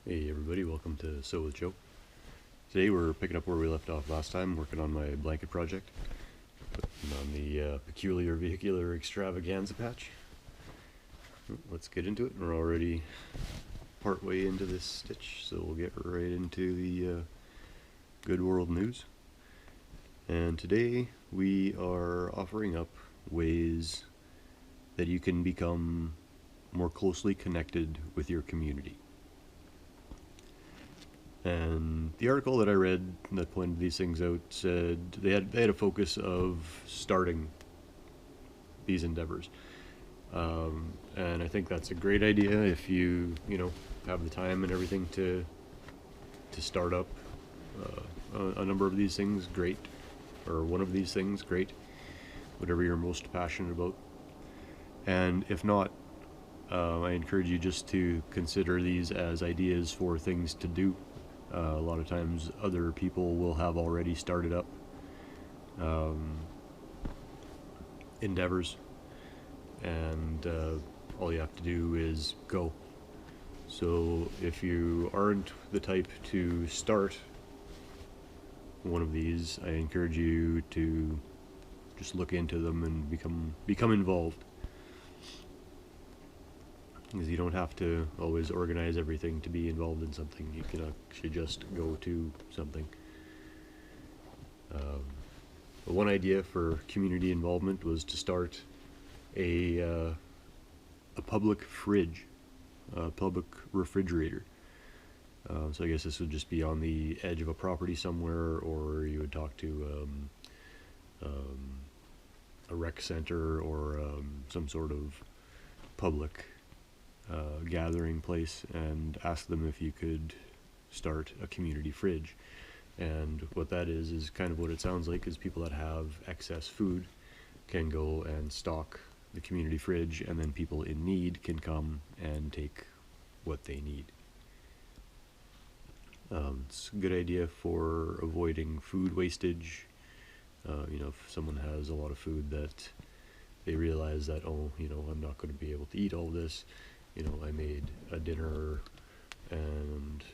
Hey everybody, welcome to So with Joe. Today we're picking up where we left off last time, working on my blanket project. Putting on the peculiar vehicular extravaganza patch. Let's get into it. We're already part way into this stitch, so we'll get right into the good world news. And today we are offering up ways that you can become more closely connected with your community. And the article that I read that pointed these things out said they had a focus of starting these endeavors, and I think that's a great idea if you have the time and everything to start up a number of these things. Great, or one of these things. Great, whatever you're most passionate about. And if not, I encourage you just to consider these as ideas for things to do. A lot of times other people will have already started up endeavors, and all you have to do is go. So if you aren't the type to start one of these, I encourage you to just look into them and become involved. Because you don't have to always organize everything to be involved in something. You can actually just go to something. But one idea for community involvement was to start a public fridge, a public refrigerator. So I guess this would just be on the edge of a property somewhere, or you would talk to a rec center or some sort of public gathering place and ask them if you could start a community fridge. And what that is kind of what it sounds like, is people that have excess food can go and stock the community fridge, and then people in need can come and take what they need. It's a good idea for avoiding food wastage. If someone has a lot of food that they realize that, I'm not going to be able to eat all this. I made a dinner and,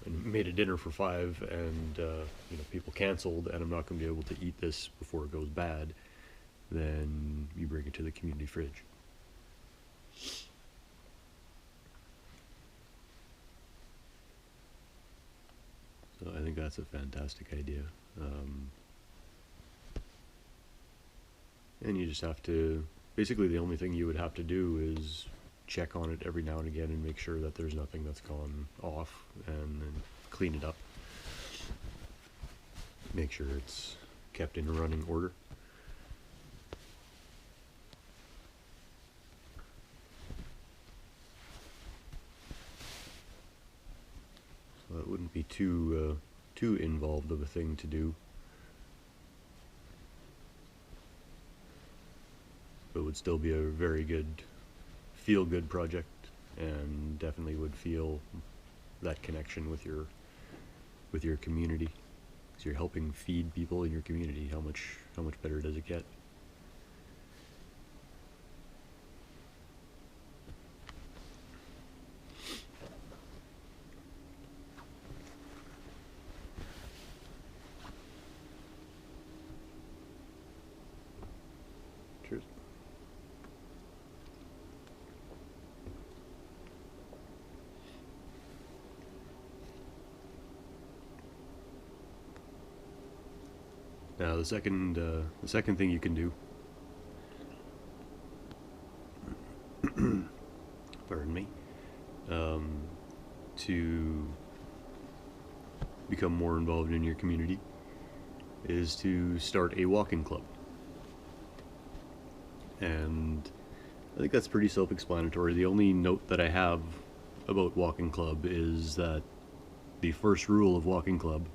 made a dinner for 5 and, people canceled and I'm not going to be able to eat this before it goes bad. Then you bring it to the community fridge. So I think that's a fantastic idea. And you just have to, basically the only thing you would have to do is check on it every now and again and make sure that there's nothing that's gone off, and then clean it up. Make sure it's kept in running order. So that wouldn't be too involved of a thing to do. But it would still be a very good feel-good project, and definitely would feel that connection with your community, because you're helping feed people in your community. How much better does it get? Cheers. Now the second thing you can do, pardon me, to become more involved in your community is to start a walking club. And I think that's pretty self-explanatory. The only note that I have about walking club is that the first rule of walking club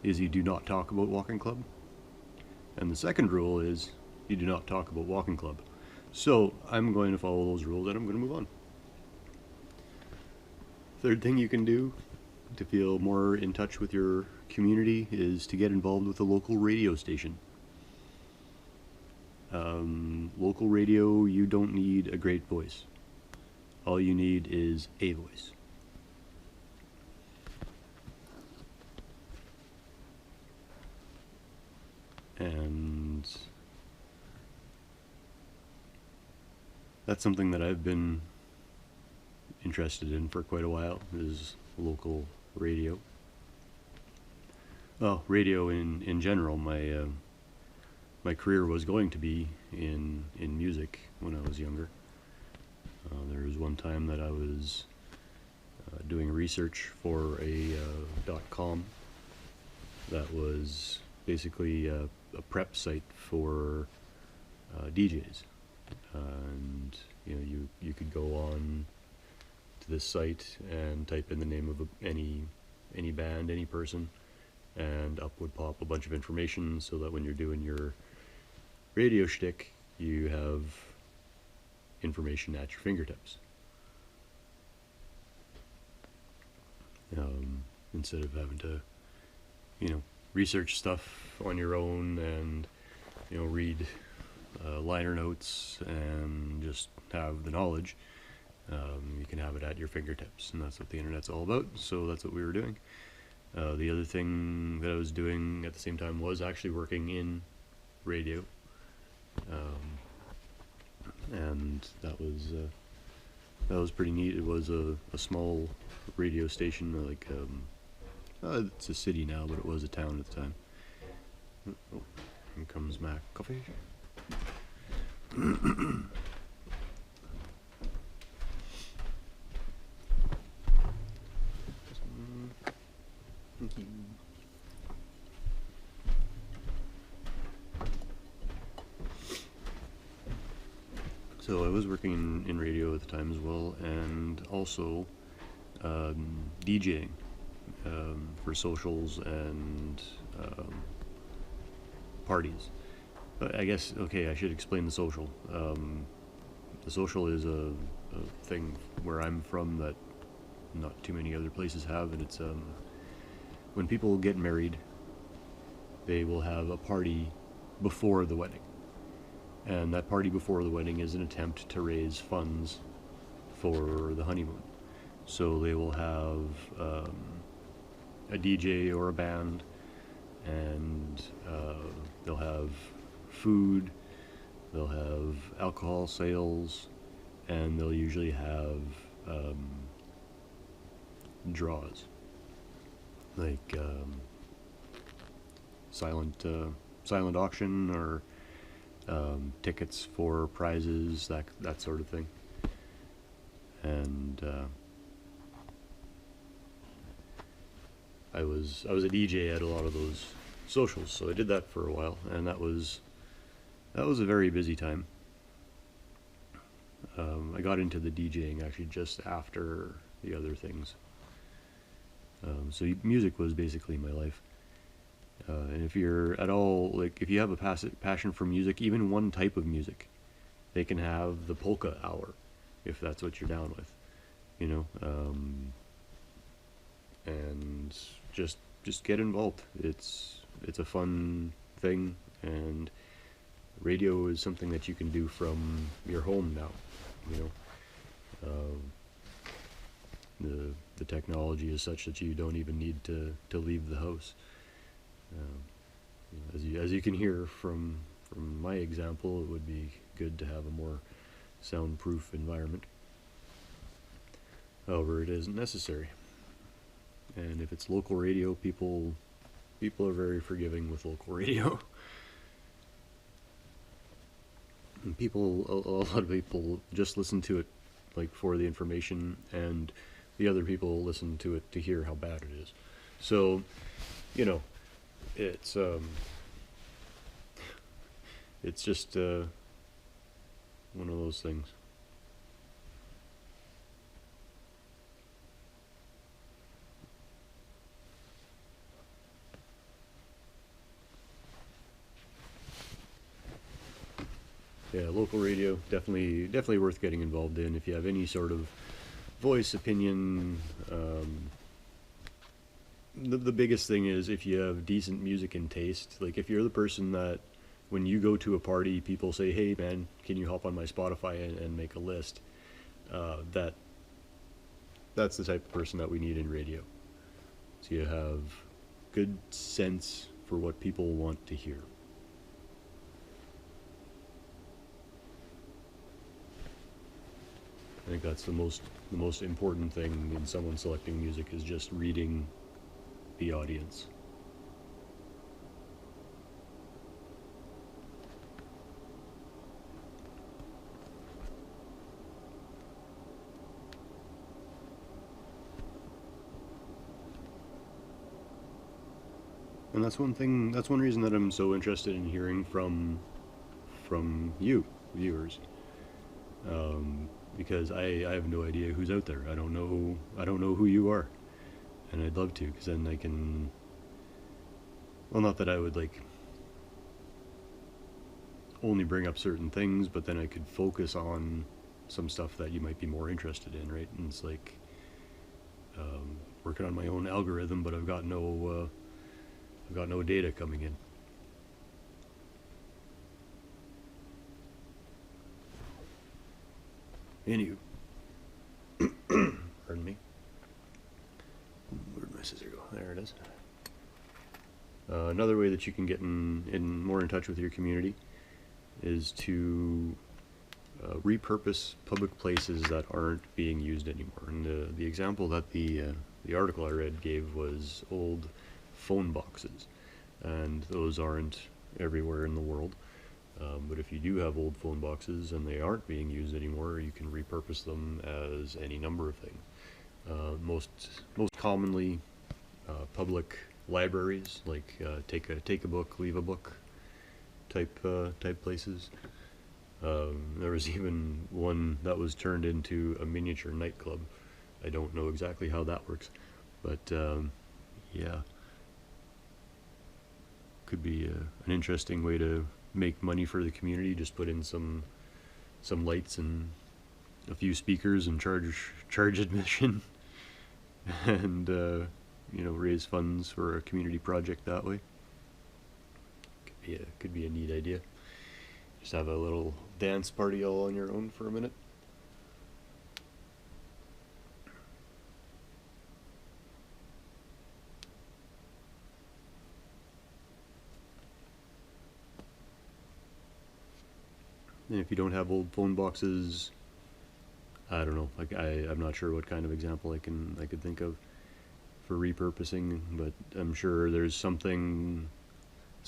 is you do not talk about walking club. And the second rule is you do not talk about walking club. So I'm going to follow those rules and I'm going to move on. Third thing you can do to feel more in touch with your community is to get involved with a local radio station. Local radio, you don't need a great voice. All you need is a voice. And that's something that I've been interested in for quite a while, is local radio. Well, radio in general. My career was going to be in music when I was younger. There was one time that I was doing research for a .com that was basically a prep site for DJs, and you could go on to this site and type in the name of any band, any person, and up would pop a bunch of information, so that when you're doing your radio shtick, you have information at your fingertips. Instead of having to, research stuff on your own and, read liner notes and just have the knowledge, you can have it at your fingertips, and that's what the internet's all about. So that's what we were doing. The other thing that I was doing at the same time was actually working in radio, and that was pretty neat. It was a small radio station, like it's a city now, but it was a town at the time. Oh, here comes Mac Coffee. Thank you. So I was working in radio at the time as well, and also DJing for socials and parties. But I guess, okay, I should explain the social. The social is a thing where I'm from that not too many other places have, and it's when people get married, they will have a party before the wedding. And that party before the wedding is an attempt to raise funds for the honeymoon. So they will have a DJ or a band, and they'll have food, they'll have alcohol sales, and they'll usually have draws, like silent auction, or tickets for prizes, that sort of thing. And I was a DJ at a lot of those socials, so I did that for a while, and that was a very busy time. I got into the DJing actually just after the other things. So music was basically my life. And if you're at all, like, if you have a passion for music, even one type of music, they can have the polka hour, if that's what you're down with, and just get involved. It's a fun thing, and radio is something that you can do from your home now. The technology is such that you don't even need to leave the house. As you can hear from my example, it would be good to have a more soundproof environment. However, it isn't necessary. And if it's local radio, people are very forgiving with local radio. And a lot of people just listen to it like for the information, and the other people listen to it to hear how bad it is. So, it's just one of those things. Yeah, local radio, definitely worth getting involved in if you have any sort of voice, opinion. The biggest thing is if you have decent music and taste. Like, if you're the person that when you go to a party, people say, "Hey man, can you hop on my Spotify and make a list?" That's the type of person that we need in radio. So you have good sense for what people want to hear. I think that's the most important thing in someone selecting music is just reading the audience. And that's one reason that I'm so interested in hearing from you, viewers. Because I have no idea who's out there. I don't know who you are. And I'd love to, because then I can, well, not that I would like only bring up certain things, but then I could focus on some stuff that you might be more interested in, right? And it's like working on my own algorithm, but I've got no data coming in. Anywho, pardon me. Where'd my scissor go? There it is. Another way that you can get in more in touch with your community is to repurpose public places that aren't being used anymore. And the example that the article I read gave was old phone boxes, and those aren't everywhere in the world. But if you do have old phone boxes and they aren't being used anymore, you can repurpose them as any number of things. Most commonly, public libraries, like take a book, leave a book type places. There was even one that was turned into a miniature nightclub. I don't know exactly how that works, but yeah, could be an interesting way to make money for the community. Just put in some lights and a few speakers and charge admission, and raise funds for a community project that way. Could be a neat idea. Just have a little dance party all on your own for a minute. And if you don't have old phone boxes, I don't know. Like I'm not sure what kind of example I could think of for repurposing, but I'm sure there's something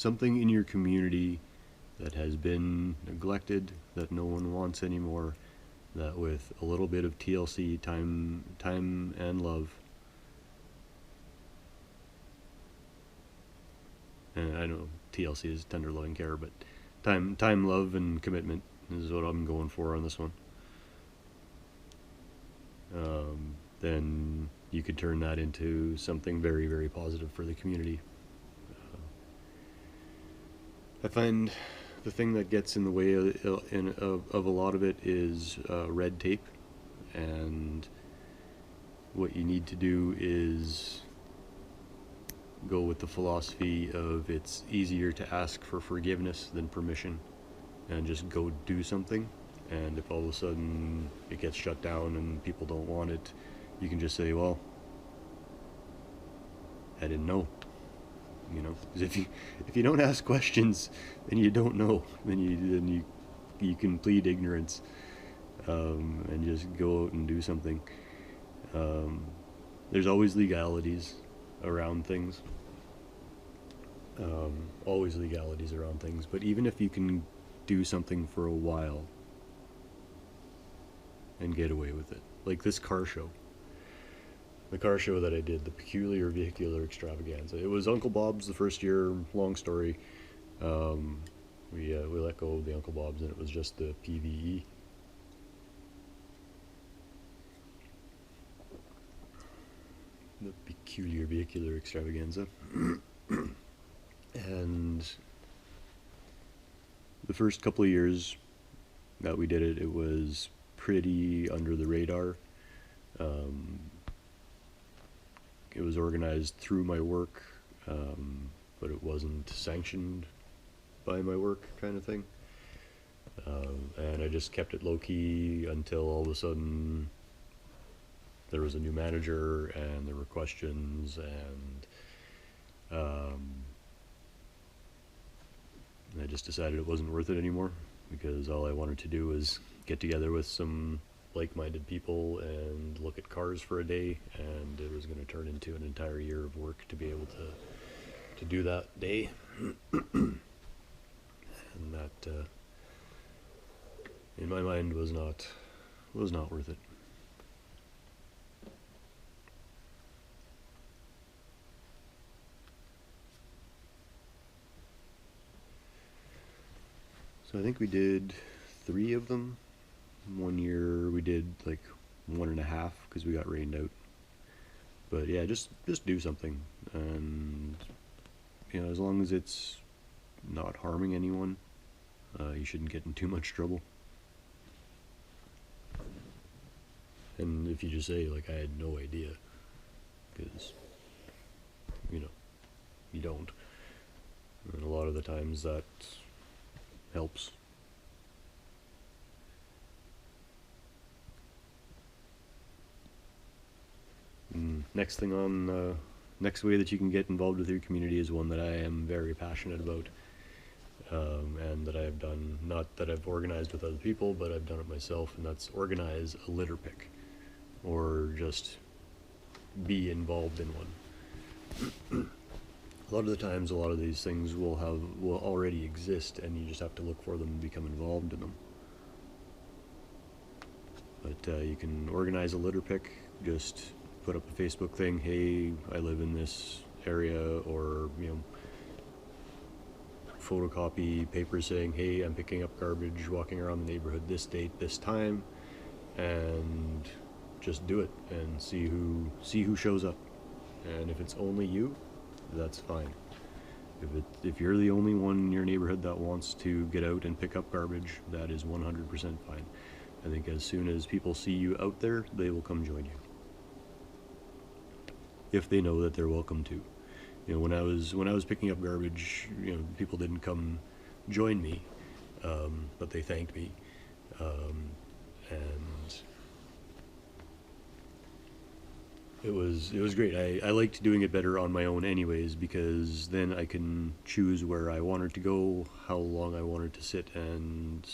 in your community that has been neglected, that no one wants anymore, that with a little bit of TLC, time and love, and I know TLC is tender loving care, but time, love, and commitment is what I'm going for on this one. Then you could turn that into something very, very positive for the community. I find the thing that gets in the way of a lot of it is red tape, and what you need to do is go with the philosophy of it's easier to ask for forgiveness than permission, and just go do something. And if all of a sudden it gets shut down and people don't want it, you can just say, well, I didn't know. Because if you don't ask questions, then you don't know. Then you can plead ignorance, and just go out and do something. There's always legalities around things. Always legalities around things. But even if you can do something for a while and get away with it, like this car show. The car show that I did, the Peculiar Vehicular Extravaganza. It was Uncle Bob's the first year, long story. We let go of the Uncle Bob's, and it was just the PVE. The Peculiar Vehicular Extravaganza. And the first couple of years that we did it, it was pretty under the radar. It was organized through my work, but it wasn't sanctioned by my work, kind of thing. And I just kept it low-key until all of a sudden there was a new manager, and there were questions, and I just decided it wasn't worth it anymore, because all I wanted to do was get together with some like-minded people and look at cars for a day, and it was going to turn into an entire year of work to be able to do that day. And that, in my mind, was not worth it. So I think we did 3 of them. One year we did like 1.5 because we got rained out. But yeah, just do something, and as long as it's not harming anyone, you shouldn't get in too much trouble. And if you just say like I had no idea, because you don't, and a lot of the times that helps. Next thing on next way that you can get involved with your community is one that I am very passionate about, and that I have done, not that I've organized with other people, but I've done it myself, and that's organize a litter pick, or just be involved in one. A lot of the times, a lot of these things will already exist, and you just have to look for them and become involved in them. But you can organize a litter pick, just put up a Facebook thing, hey, I live in this area, or photocopy papers saying, hey, I'm picking up garbage, walking around the neighborhood this date, this time, and just do it and see who shows up. And if it's only you, that's fine. If you're the only one in your neighborhood that wants to get out and pick up garbage, that is 100% fine. I think as soon as people see you out there, they will come join you, if they know that they're welcome to. When I was picking up garbage, people didn't come join me, but they thanked me, and it was great. I liked doing it better on my own anyways, because then I can choose where I wanted to go, how long I wanted to sit and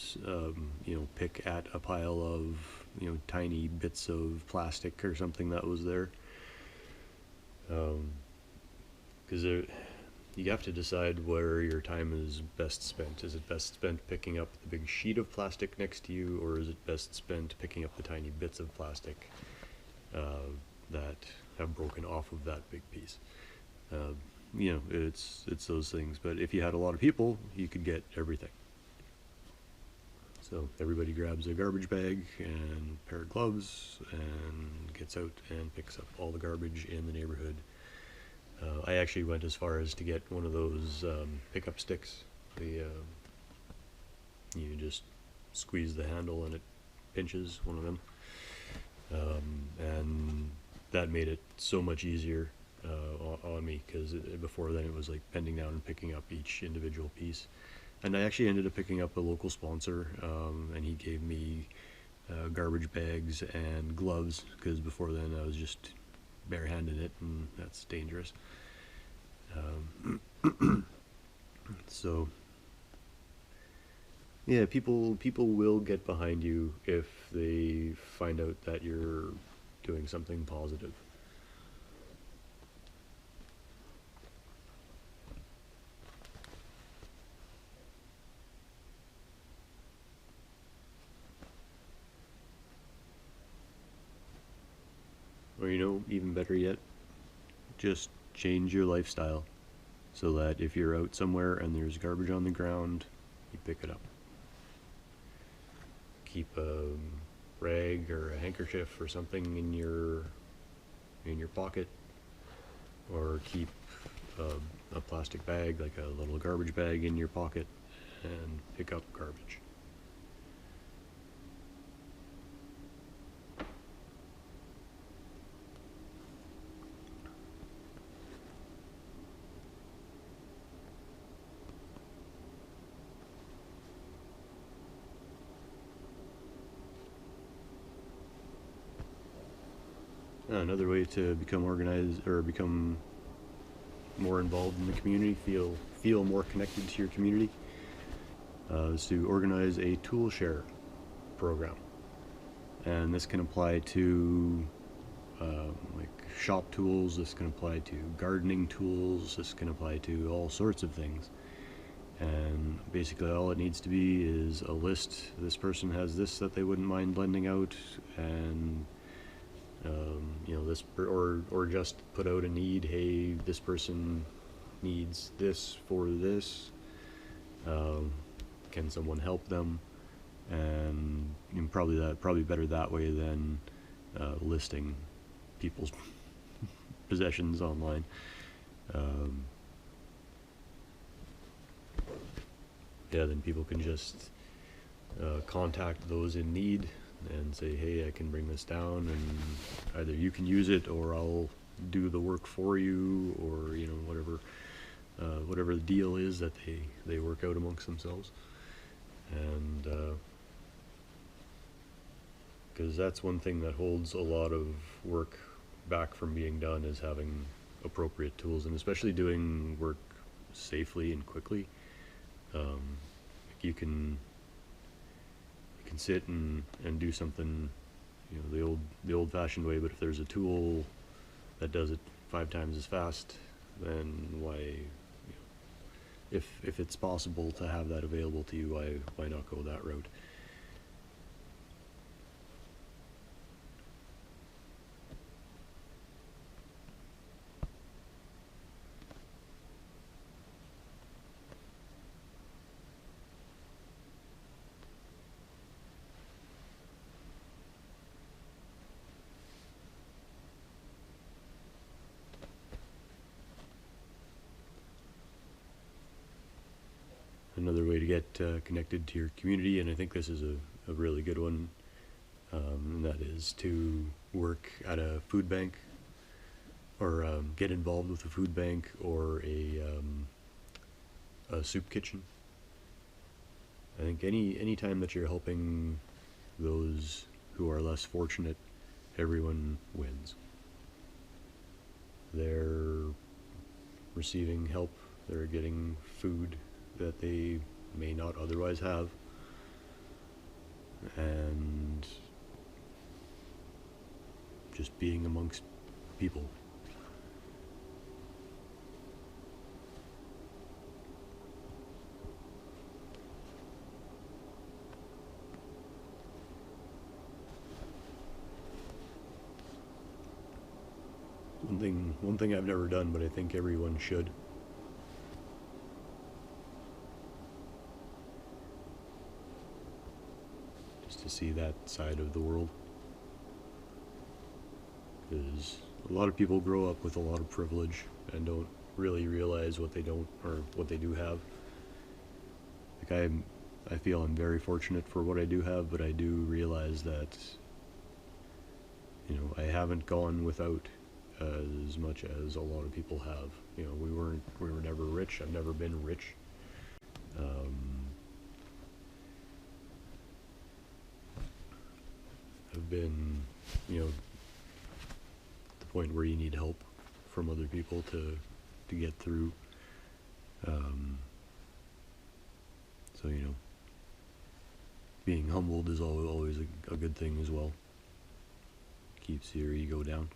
pick at a pile of tiny bits of plastic or something that was there. Because you have to decide where your time is best spent. Is it best spent picking up the big sheet of plastic next to you, or is it best spent picking up the tiny bits of plastic that have broken off of that big piece? It's those things. But if you had a lot of people, you could get everything. So everybody grabs a garbage bag and a pair of gloves and gets out and picks up all the garbage in the neighborhood. I actually went as far as to get one of those pickup sticks. You just squeeze the handle and it pinches, one of them. And that made it so much easier on me, because before then it was like bending down and picking up each individual piece. And I actually ended up picking up a local sponsor, and he gave me garbage bags and gloves, because before then I was just barehanded it, and that's dangerous. So yeah, people will get behind you if they find out that you're doing something positive. Or even better yet, just change your lifestyle so that if you're out somewhere and there's garbage on the ground, you pick it up. Keep a rag or a handkerchief or something in your pocket, or keep a plastic bag, like a little garbage bag, in your pocket and pick up garbage. Another way to become organized or become more involved in the community, feel more connected to your community, is to organize a tool share program. And this can apply to like shop tools, this can apply to gardening tools, this can apply to all sorts of things. And basically all it needs to be is a list. This person has this that they wouldn't mind lending out, and you know, or just put out a need. Hey, this person needs this for this. Can someone help them? And probably better that way than listing people's possessions online. Yeah, then people can just contact those in need and say, hey, I can bring this down, and either you can use it or I'll do the work for you, or you know, whatever the deal is that they work out amongst themselves. And because that's one thing that holds a lot of work back from being done, is having appropriate tools, and especially doing work safely and quickly. You can sit and do something, you know, the old-fashioned way, but if there's a tool that does it 5 times as fast, then why, you know, if it's possible to have that available to you, why not go that route? Another way to get connected to your community, and I think this is a really good one, and that is to work at a food bank, or get involved with a food bank, or a soup kitchen. I think any time that you're helping those who are less fortunate, everyone wins. They're receiving help, they're getting food that they may not otherwise have, and just being amongst people. One thing I've never done, but I think everyone should, just to see that side of the world. Because a lot of people grow up with a lot of privilege and don't really realize what they don't, or what they do have. Like I feel I'm very fortunate for what I do have, but I do realize that, you know, I haven't gone without as much as a lot of people have. You know, we were never rich. I've never been rich. I've been, you know, the point where you need help from other people to get through. So, you know, being humbled is always a good thing as well. Keeps your ego down.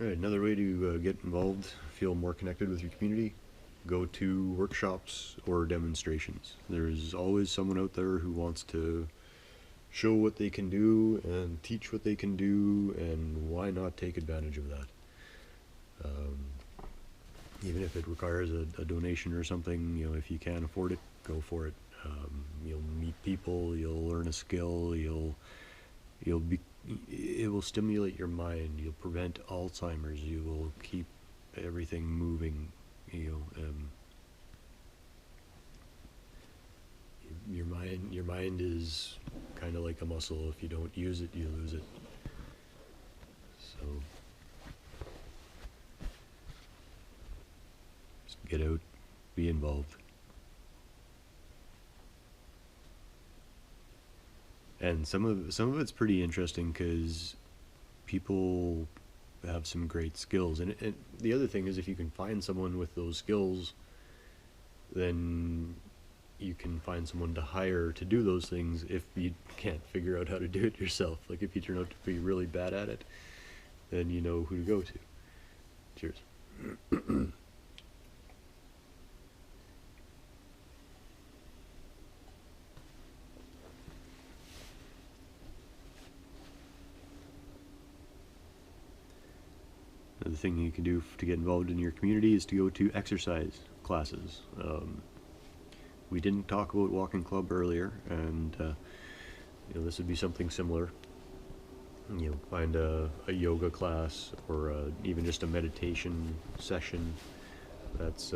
Alright, another way to get involved, feel more connected with your community, go to workshops or demonstrations. There's always someone out there who wants to show what they can do and teach what they can do, and why not take advantage of that? Even if it requires a donation or something, you know, if you can afford it, go for it. You'll meet people, you'll learn a skill, it will stimulate your mind, you'll prevent Alzheimer's, you will keep everything moving, you know. Your mind is kind of like a muscle. If you don't use it, you lose it. So just get out, be involved. And some of it's pretty interesting, because people have some great skills. And the other thing is, if you can find someone with those skills, then you can find someone to hire to do those things if you can't figure out how to do it yourself. Like if you turn out to be really bad at it, then you know who to go to. Cheers. Another thing you can do to get involved in your community is to go to exercise classes. We didn't talk about walking club earlier, and this would be something similar. Find a yoga class or even just a meditation session that's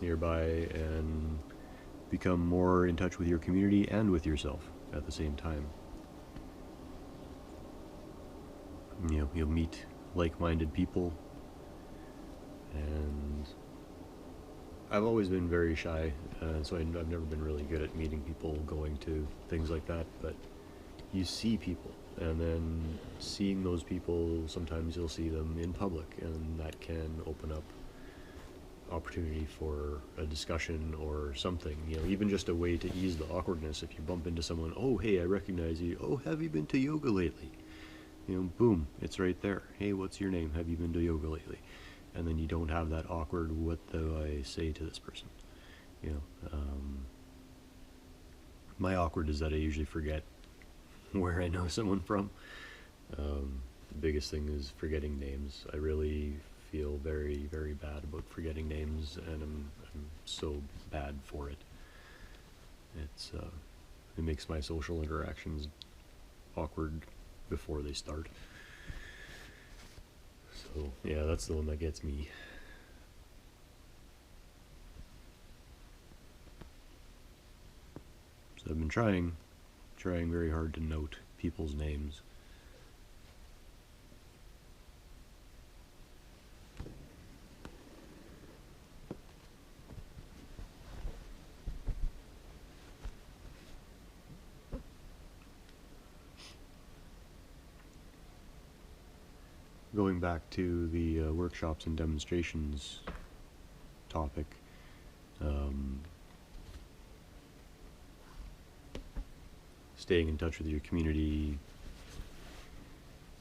nearby, and become more in touch with your community and with yourself at the same time. You'll meet like-minded people, and I've always been very shy, so I've never been really good at meeting people, going to things like that, but you see people, and then seeing those people, sometimes you'll see them in public, and that can open up opportunity for a discussion or something, even just a way to ease the awkwardness. If you bump into someone, oh, hey, I recognize you, oh, have you been to yoga lately? Boom, it's right there. Hey, what's your name? Have you been to yoga lately? And then you don't have that awkward, what do I say to this person? My awkward is that I usually forget where I know someone from. The biggest thing is forgetting names. I really feel very, very bad about forgetting names, and I'm so bad for it. It makes my social interactions awkward before they start. So yeah, that's the one that gets me. So I've been trying very hard to note people's names. Going back to the workshops and demonstrations topic, staying in touch with your community,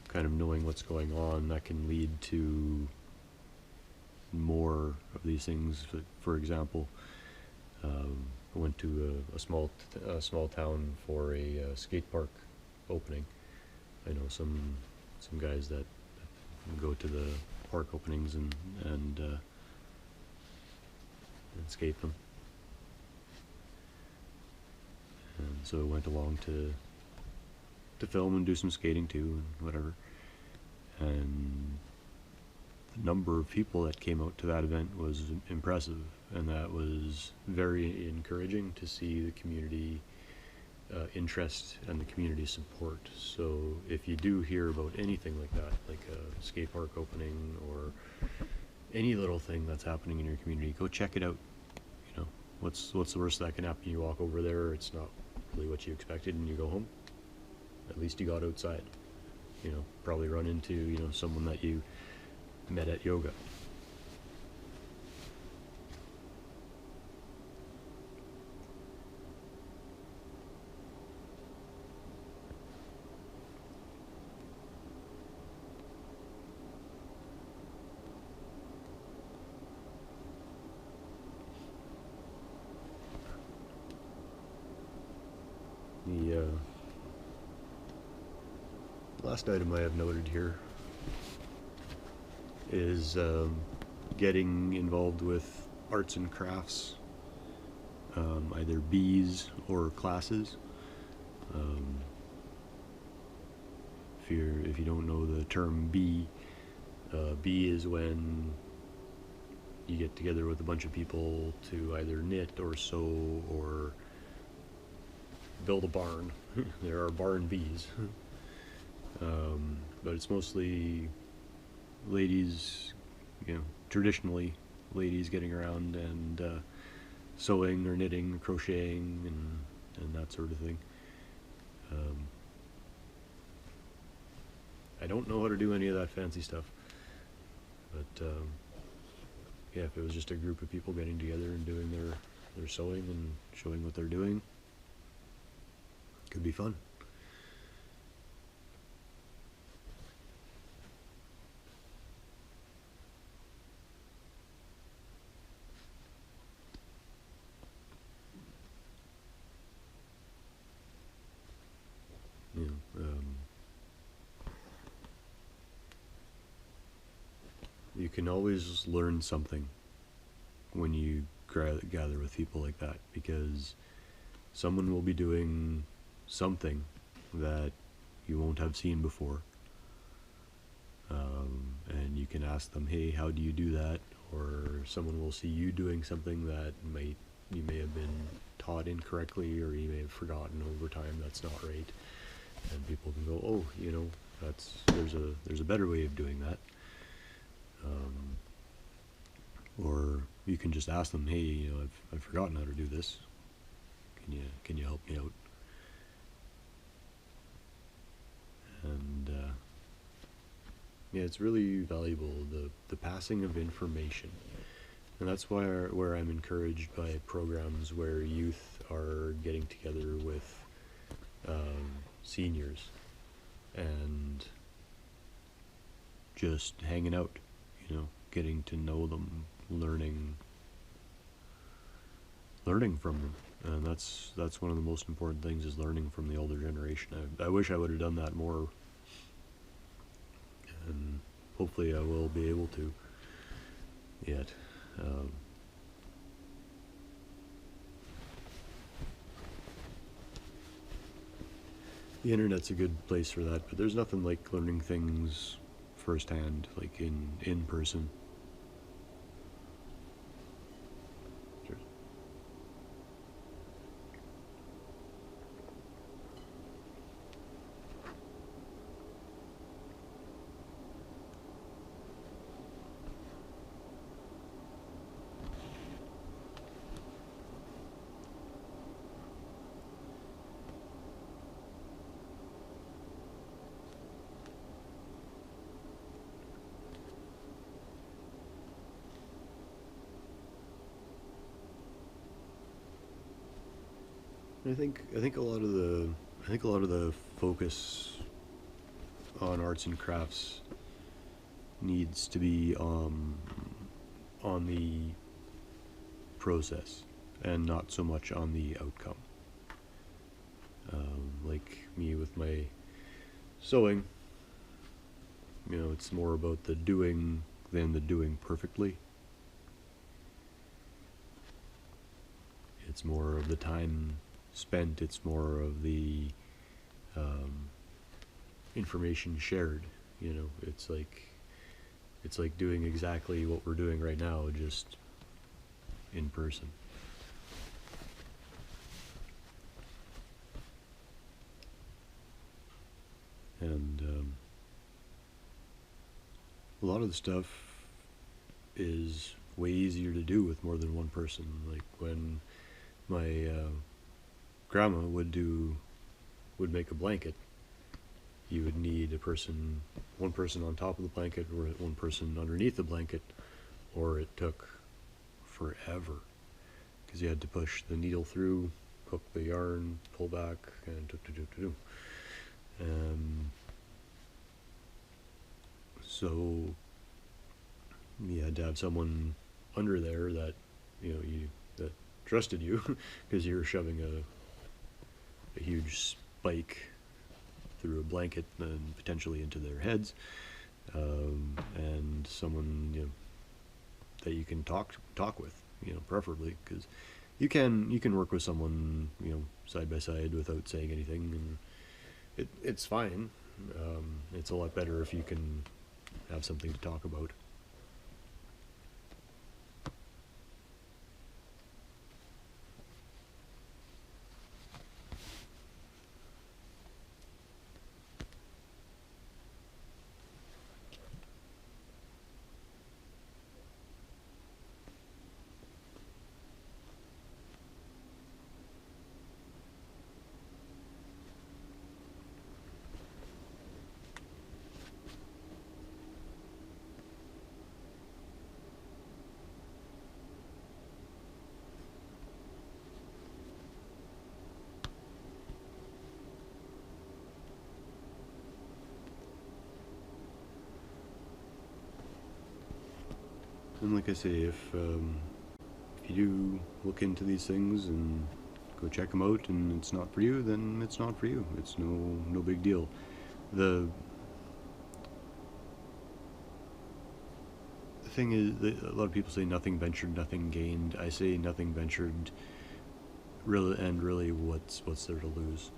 kind of knowing what's going on, that can lead to more of these things. For example, I went to a small town for a skate park opening. I know some guys that go to the park openings and skate them. And so I went along to film and do some skating too, and whatever. And the number of people that came out to that event was impressive, and that was very encouraging to see the community interest and the community support. So if you do hear about anything like that, like a skate park opening or any little thing that's happening in your community, go check it out. What's the worst that can happen? You walk over there, it's not really what you expected, and you go home. At least you got outside. Probably run into someone that you met at yoga. The last item I have noted here is getting involved with arts and crafts, either bees or classes. If you don't know the term bee, bee is when you get together with a bunch of people to either knit or sew or build a barn. There are barn bees. But it's mostly ladies, traditionally ladies getting around and sewing or knitting or crocheting and that sort of thing. I don't know how to do any of that fancy stuff, but yeah, if it was just a group of people getting together and doing they're sewing and showing what they're doing. Could be fun. You know, you can always learn something when you gather with people like that, because someone will be doing something that you won't have seen before, and you can ask them, hey, how do you do that? Or someone will see you doing something that you may have been taught incorrectly, or you may have forgotten over time that's not right, and people can go, oh, you know, there's a better way of doing that. Or you can just ask them, hey, you know, I've forgotten how to do this. Can you help me out? And yeah, it's really valuable, the passing of information, and that's where I'm encouraged by programs where youth are getting together with seniors and just hanging out, you know, getting to know them, learning from them. And that's one of the most important things, is learning from the older generation. I wish I would have done that more, and hopefully I will be able to yet. The internet's a good place for that, but there's nothing like learning things firsthand, like in person. Cheers. I think a lot of the focus on arts and crafts needs to be on the process and not so much on the outcome. Like me with my sewing, you know, it's more about the doing than the doing perfectly. It's more of the time spent, it's more of the information shared. You know, it's like doing exactly what we're doing right now, just in person. And a lot of the stuff is way easier to do with more than one person. Like when my grandma would make a blanket, you would need one person on top of the blanket, or one person underneath the blanket, or it took forever, because you had to push the needle through, hook the yarn, pull back, and do. So you had to have someone under there that, you know, that trusted you, because you were shoving a huge spike through a blanket and potentially into their heads, and someone, you know, that you can talk with, you know, preferably, because you can work with someone, you know, side by side without saying anything, and it's fine. It's a lot better if you can have something to talk about. And like I say, if you do look into these things and go check them out, and it's not for you, then it's not for you. It's no big deal. The thing is, a lot of people say nothing ventured, nothing gained. I say nothing ventured. Really, what's there to lose?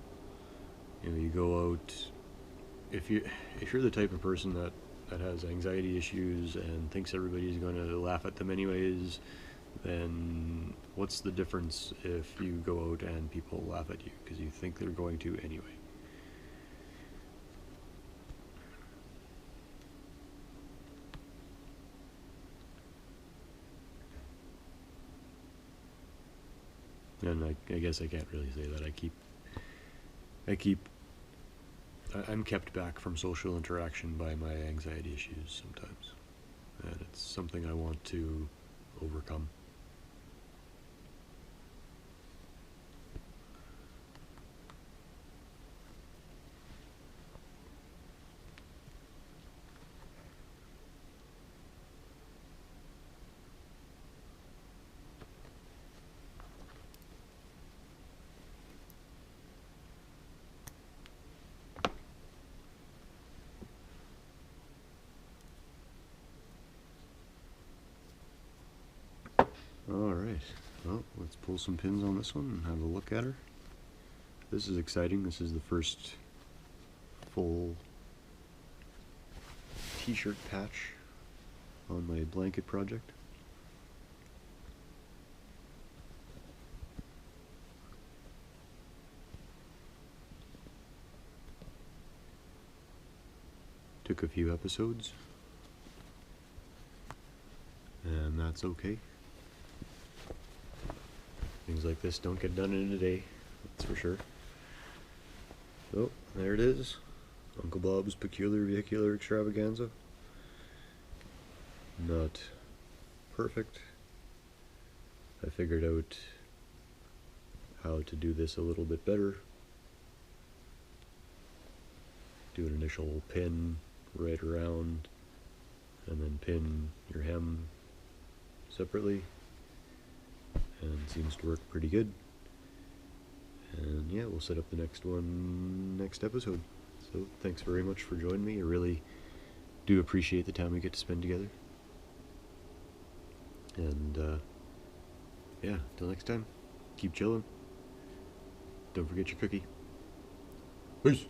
You know, you go out. If you're the type of person that has anxiety issues and thinks everybody's going to laugh at them anyways, then what's the difference if you go out and people laugh at you because you think they're going to anyway? And I guess I can't really say that. I'm kept back from social interaction by my anxiety issues sometimes, and it's something I want to overcome. Alright, well, let's pull some pins on this one and have a look at her. This is exciting. This is the first full t-shirt patch on my blanket project. Took a few episodes, and that's okay. Things like this don't get done in a day, that's for sure. So, there it is. Uncle Bob's Peculiar Vehicular Extravaganza. Not perfect. I figured out how to do this a little bit better. Do an initial pin right around, and then pin your hem separately. And it seems to work pretty good. And yeah, we'll set up the next one next episode. So thanks very much for joining me. I really do appreciate the time we get to spend together. And yeah, till next time, keep chilling. Don't forget your cookie. Peace.